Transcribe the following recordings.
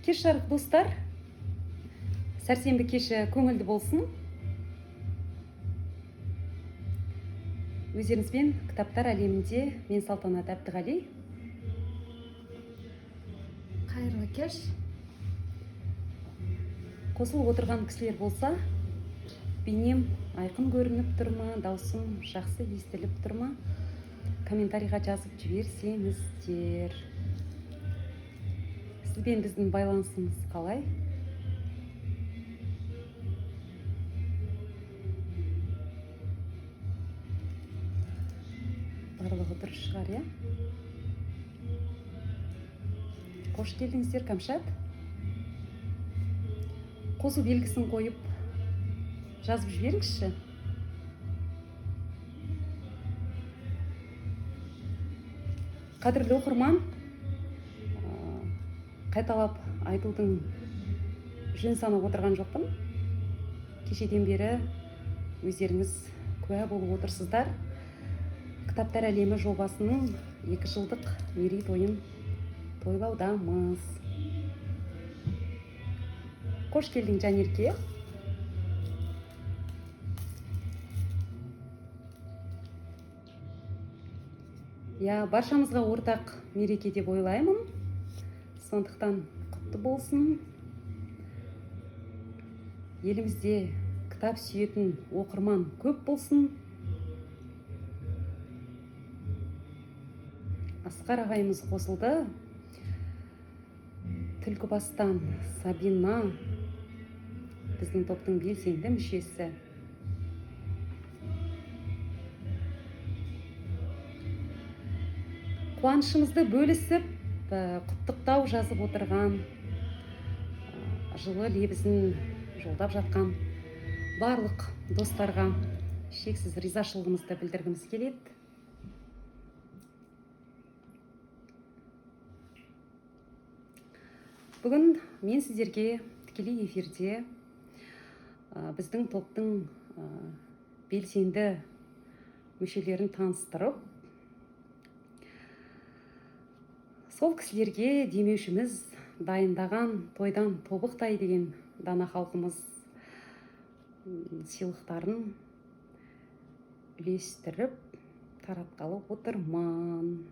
Кеш жарық достар, сәрсенбі кеші көңілді болсын. Өздеріңізбен кітаптар әлемінде мен Салтанат Әбдіғали. Қайырлы кеш. Қосылып отырған кісілер болса, бейнем айқын көрініп тұр ма, даусым жақсы естіліп тұр ма? Комментарийға жазып жіберсеңіздер. Сізбен біздің байланысымыз қалай? Барлығы дұрыс шығар, иә? Қош келдіңіздер, Кәмшат. Қосу белгісін қойып жазып жіберіңізші. Қадірлі оқырман, қайталап айтудың жөн санап отырған жоқпын. Кешеден бері өздеріңіз куә болып отырсыздар. Кітаптар әлемі жобасының 2 жылдық мерейтойын тойлаудамыз. Қош келдің, Жанерке. Баршамызға ортақ мереке деп ойлаймын. Сондықтан құтты болсын. Елімізде кітап сүйетін оқырман көп болсын. Асқар ағайымыз қосылды. Түлкібастан Сабина, біздің топтың белсенді мүшесі. Қуанышымызды бөлісіп, құттықтау жазып отырған, жылы лебізін жолдап жатқан барлық достарға шексіз ризашылығымызды білдіргіміз келеді. Бүгін мен сіздерге тікелей эфирде біздің топтың белсенді мүшелерін таныстырып, сол кісілерге демеушіміз дайындаған тойдан тобықтай деген дана халқымыз сыйлықтарын үлестіріп таратқалы отырмын.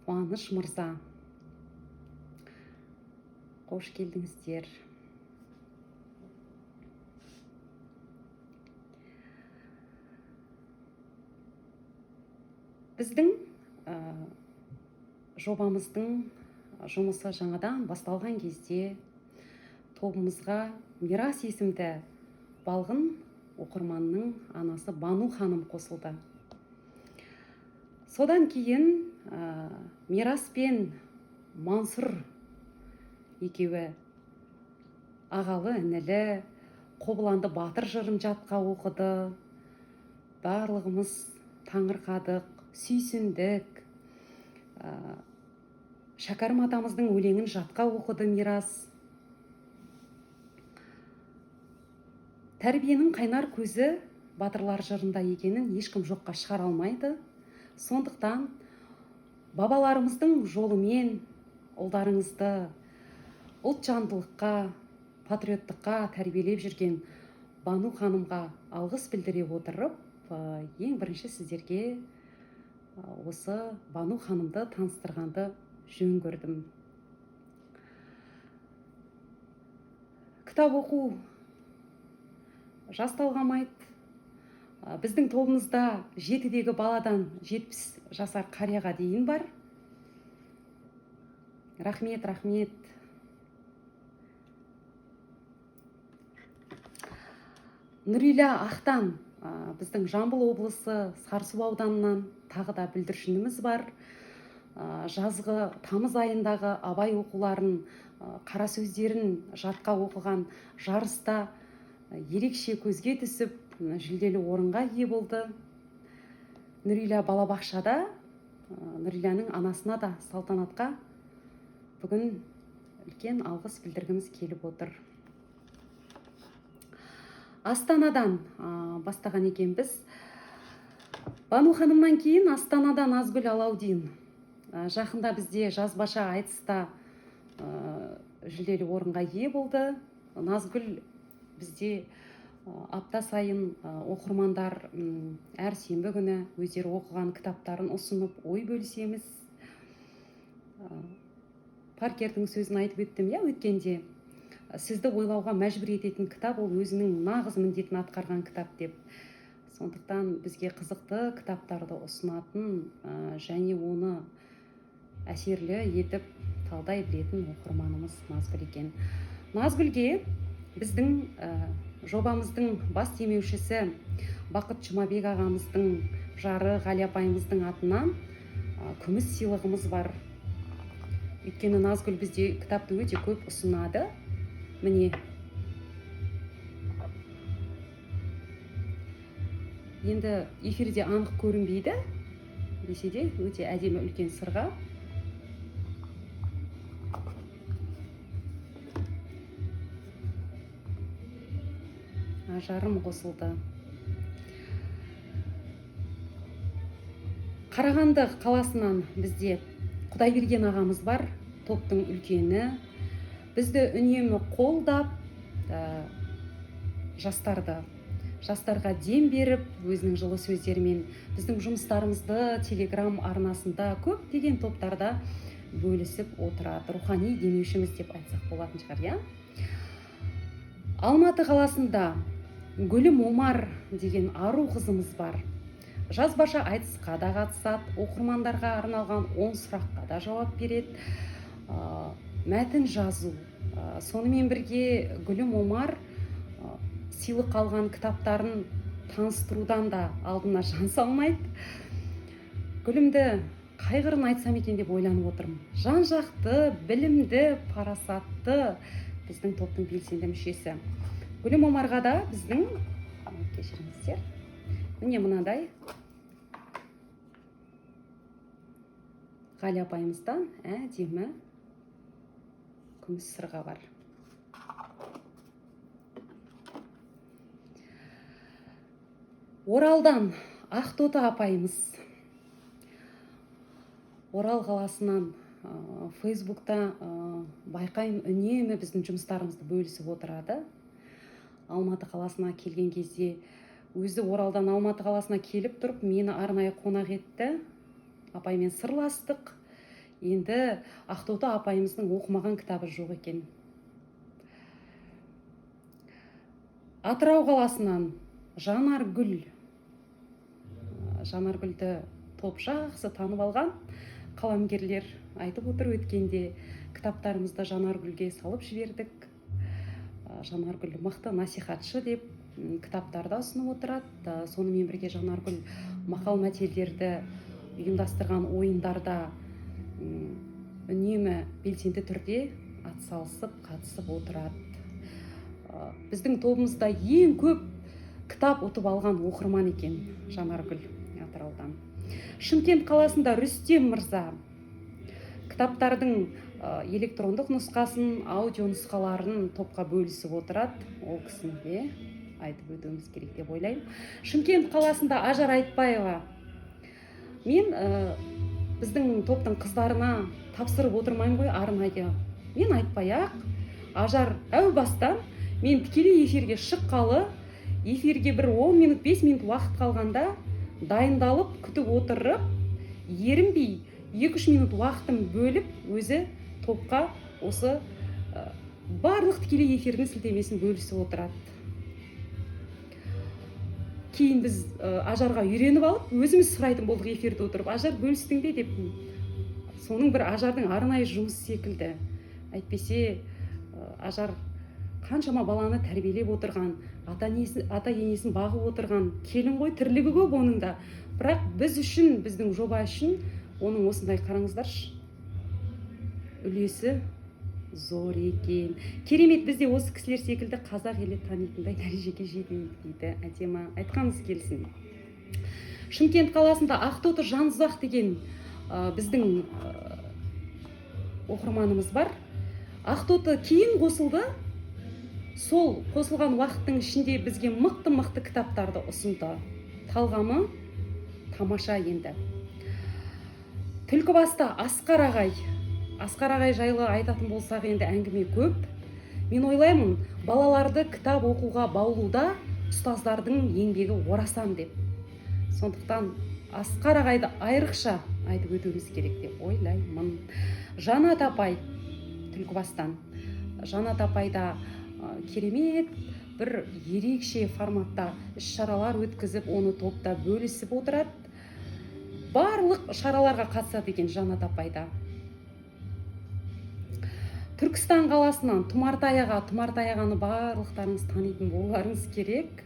Қуаныш мырза, қош келдіңіздер. Біздің жобамыздың жұмысы жаңадан басталған кезде тобымызға Мирас есімді балғын оқырманның анасы Бану ханым қосылды. Содан кейін Мирас пен Мансұр екеуі ағалы інілі Қобыланды батыр жырын жатқа оқыды. Барлығымыз таңырқадық, сүйсіндік. Шәкәрім атамыздың өлеңін жатқа оқыды Мирас. Тәрбиенің қайнар көзі батырлар жырында екенін ешкім жоққа шығара алмайды. Сондықтан бабаларымыздың жолымен ұлдарыңызды ұлтжандылыққа, патриоттыққа тәрбиелеп жүрген Бану ханымға алғыс білдіре отырып, ең бірінші сіздерге осы Бану ханымды таныстырғанды жөн көрдім. Кітап оқу жас талғамайды. Біздің тобымызда 7-дегі баладан 70 жасар қарияға дейін бар. Рахмет, рахмет. Нұрила Ақтан, біздің Жамбыл облысы Сарысу ауданынан тағы да бүлдіршініміз бар. Жазғы тамыз айындағы абай оқуларын, қара сөздерін жатқа оқыған жарыста ерекше көзге түсіп, жүлделі орынға ие болды. Нұрила балабақшада, Нұриланың анасына да Салтанатқа бүгін үлкен алғыс білдіргіміз келіп отыр. Астанадан бастаған екен біз. Бану ханымнан кейін Астанадан Назгүл Алаудин. Жақында бізде жазбаша айтыста жүлделі орынға ие болды. Назгүл бізде апта сайын оқырмандар әр сенбі күні өздері оқыған кітаптарын ұсынып ой бөлісеміз. Паркердің сөзін айтып өттім, өткенде сізді ойлауға мәжбүр ететін кітап ол өзінің нағыз міндетін атқарған кітап деп. Сондықтан бізге қызықты кітаптарды ұсынатын және оны әсерлі етіп талдай білетін оқырманымыз Назгүл екен. Назгүлге біздің жобамыздың бас демеушісі Бақыт Жұмабек ағамыздың жары Ғали апайымыздың атынан күміс сыйлығымыз бар. Өйткені Назгүл бізде кітапты өте көп ұсынады. Міне. Енді эфирде анық көрінбейді, десе де өте әдемі үлкен сырға. Ажарым қосылды. Қарағанды қаласынан бізде Құдайберген ағамыз бар, топтың үлкені. Бізді үнемі қолдап, жастарға дем беріп, өзінің жылы сөздерімен біздің жұмыстарымызды Телеграм арнасында көптеген топтарда бөлісіп отырады. Рухани демеушіміз деп айтсақ болатын шығар, Алматы қаласында Гүлім Омар деген ару қызымыз бар. Жазбаша айтысқа да қатысады, оқырмандарға арналған 10 сұраққа да жауап береді. Мәтін жазу. Сонымен бірге Гүлім Омар сыйлық алған кітаптарын таныстырудан да алдына жан салмайды. Гүлімді қай қырын айтсам екен деп ойланып отырмын. Жан жақты, білімді, парасатты біздің топтың белсенді мүшесі. Гүлім Омарға да біздің, кешіріңіздер, міне мынадай Ғали апайымыздан әдемі күміс сырға бар. Оралдан Ақтоты апайымыз. Орал қаласынан Фейсбукта байқаймын үнемі біздің жұмыстарымызды бөлісіп отырады. Алматы қаласына келген кезде өзі Оралдан Алматы қаласына келіп тұрып, мені арнайы қонақ етті. Апаймен сырластық. Енді Ақтоты апайымыздың оқымаған кітабы жоқ екен. Атырау қаласынан Жанаргүл. Жанаргүлді топ жақсы танып алған. Қаламгерлер айтып отыр, өткенде кітаптарымызды Жанаргүлге салып жібердік. Жанаргүл мықты насихатшы деп кітаптарда ұсынып отырады. Сонымен бірге Жанаргүл мақал мәтелдерді ұйымдастырған ойындарда үнемі белсенді түрде атсалысып, қатысып отырады. Біздің тобымызда ең көп кітап ұтып алған оқырман екен Жанаргүл Атыраудан. Шымкент қаласында Рүстем мырза кітаптардың электрондық нұсқасын, аудио нұсқаларын топқа бөлісіп отырады. Ол кісінде айтып өтуіміз керек деп ойлаймын. Шымкент қаласында Ажар Айтбаева. Мен біздің топтың қыздарына тапсырып отырмаймын ғой арнайы. Мен айтпай-ақ, Ажар әу бастан мен тікелей эфирге шыққалы, эфирге бір 10 минут, 5 минут уақыт қалғанда дайындалып, күтіп отырып, ерінбей 2-3 минут уақытын бөліп, өзі топқа осы барлық тікелей эфирдің сілтемесін бөлісіп отырады. Кейін біз Ажарға үйреніп алып, өзіміз сұрайтын болдық эфирде отырып, Ажар бөлістің бе деп. Соның бір Ажардың арнайы жұмысы секілді. Әйтпесе Ажар қаншама баланы тәрбиелеп отырған, ата енесін бағып отырған, келін ғой, тірлігі көп оның да. Бірақ біз үшін, біздің жоба үшін оның осындай, қараңыздаршы, үлесі зор екен. Керемет, бізде осы кісілер секілді қазақ елі танитындай дәрежеге жетейік дейді. Әдемі айтқаныңыз келсін. Шымкент қаласында Ақтоты Жанұзақ деген біздің оқырманымыз бар. Ақтоты кейін қосылды. Сол қосылған уақыттың ішінде бізге мықты кітаптарды ұсынды. Талғамы тамаша енді. Түлкібаста Асқар ағай. Асқар ағай жайлы айтатын болсақ, енді әңгіме көп. Мен ойлаймын, балаларды кітап оқуға баулуда ұстаздардың еңбегі орасан деп. Сондықтан Асқар ағайды айрықша айтып өтуіміз керек деп ойлаймын. Жанат апай, Түлкібастан. Жанат апайда керемет бір ерекше форматта іс-шаралар өткізіп, оны топта бөлісіп отырады. Барлық шараларға қатысады екен Жанат апайда. Түркістан қаласынан Тұмартаяғаны барлықтарыңыз танитын болуларыңыз керек.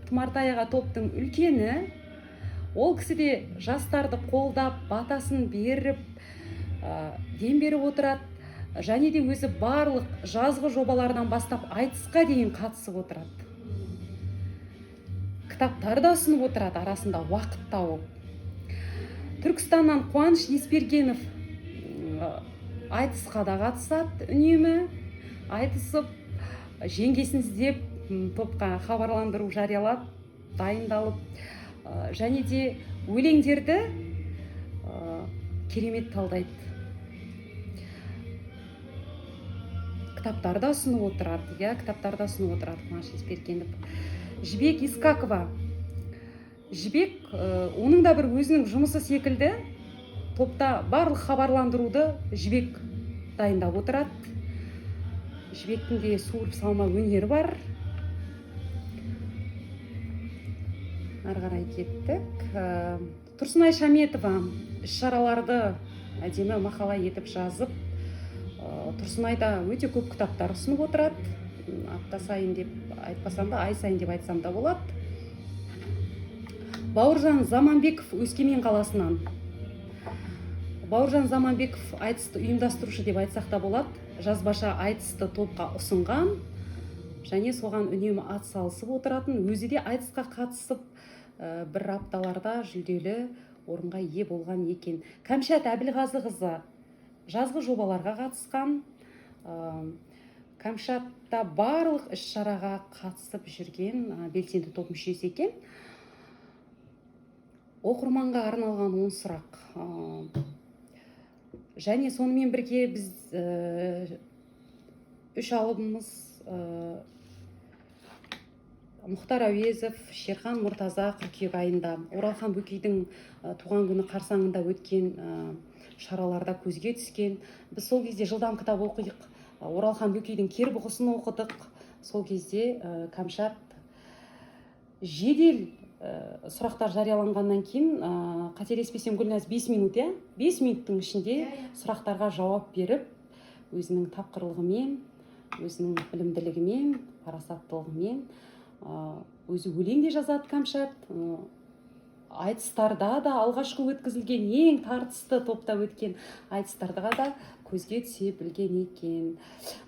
Тұмартаяға топтың үлкені. Ол кісі де жастарды қолдап, батасын беріп, дем беріп отырады. Және де өзі барлық жазғы жобалардан бастап айтысқа дейін қатысып отырады. Кітаптар да ұсынып отырады, арасында уақыт тауып. Түркістаннан Қуаныш Еспергенов айтысқа да қатысады, үнемі айтысып, жеңгесін іздеп топқа хабарландыру жариялап, дайындалып, және де өлеңдерді керемет талдайды. Кітаптарда ұсынып отырады, Қуаныш Еспергенов. Жібек Искакова. Жібек, оның да бір өзінің жұмысы секілді, топта барлық хабарландыруды Жібек дайындап отырады. Жібектің де суырып салма өнері бар. Ары қарай кеттік. Тұрсынай Шаметова іс-шараларды әдемі мақала етіп жазып, Тұрсынайда өте көп кітаптар ұсынып отырады. Апта сайын деп айтпасам да, ай сайын деп айтсам да болады. Бауыржан Заманбеков Өскемен қаласынан. Бауыржан Заманбеков айтысты ұйымдастырушы деп айтсақ та болады. Жазбаша айтысты топқа ұсынған, және соған үнемі атсалысып отыратын, өзі де айтысқа қатысып, бір апталарда жүлделі орынға ие болған екен. Кәмшат Әбілғазықызы жазғы жобаларға қатысқан. Кәмшатта барлық іс-шараға қатысып жүрген белсенді топ мүшесі екен. Оқырманға арналған 10 сұрақ. Және сонымен бірге біз үш алыбымыз Мұхтар Әуезов, Шерхан Мұртаза қыркүйек айында Оралхан Бөкейдің туған күні қарсаңында өткен шараларда көзге түскен. Біз сол кезде жылдам кітап оқыдық. Оралхан Бөкейдің Кербұғысын оқыдық. Сол кезде Кәмшат жедел сұрақтар жарияланғаннан кейін, қателеспесем, Гүлназ 5 минут, 5 минуттың ішінде сұрақтарға жауап беріп, өзінің тапқырлығымен, өзінің білімділігімен, парасаттылығымен, өзі өлең де жазады Кәмшат. Айтыстарда да, алғашқы өткізілген ең тартысты топта өткен айтыстарға да көзге түсе білген екен.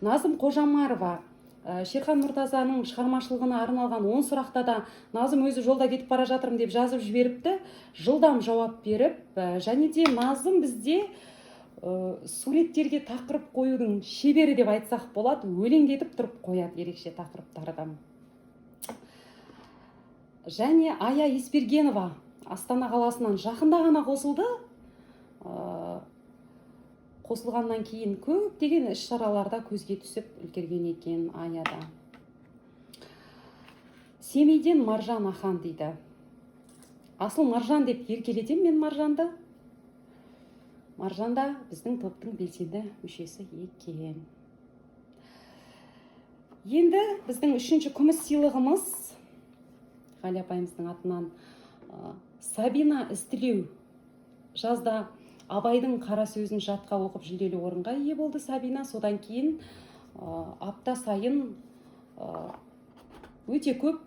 Назым Қожамарова Шерхан Мұртазаның шығармашылығына арналған 10 сұрақта да Назым өзі жолда кетіп бара жатырмын деп жазып жіберіпті. Жылдам жауап беріп, және де Назым бізде суреттерге тақырып қоюдың шебері деп айтсақ болады. Өлеңдетіп тұрып қояды ерекше тақырыптардан. Және Ая Еспергенова Астана қаласынан жақында ғана қосылды. Қосылғаннан кейін көптеген іс-шараларда көзге түсіп үлгерген екен Аяда. Семейден Маржан Ахан дейді. Асыл Маржан деп еркелетем мен Маржанды. Маржан да біздің топтың белсенді мүшесі екен. Енді біздің 3-ші күміс сыйлығымыз Ғали апайымыздың атынан Сабина Істілеу. Жазда Абайдың қара сөзін жатқа оқып жүлделі орынға ие болды Сабина. Содан кейін апта сайын өте көп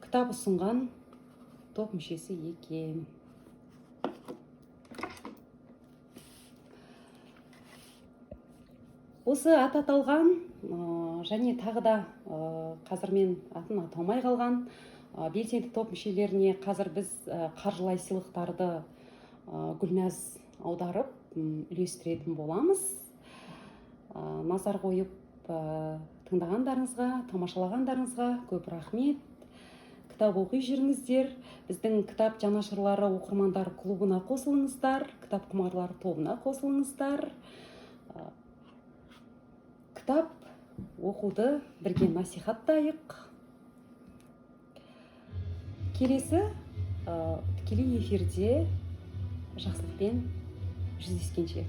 кітап ұсынған топ мүшесі екен. Осы ат аталған және тағы да қазір мен атын аталмай қалған белсенді топ мүшелеріне қазір біз қаржылай сыйлықтарды Гүлназ аударып үлестіретін боламыз. Назар қойып тыңдағандарыңызға, тамашалағандарыңызға көп рахмет. Кітап оқи жүріңіздер. Біздің кітап жанашырлары оқырмандар клубына қосылыңыздар, кітап құмарлар тобына қосылыңыздар. кітап оқуды бірге насихаттайық. Келесі тікелей эфирде жақсылықпен жүздескенше.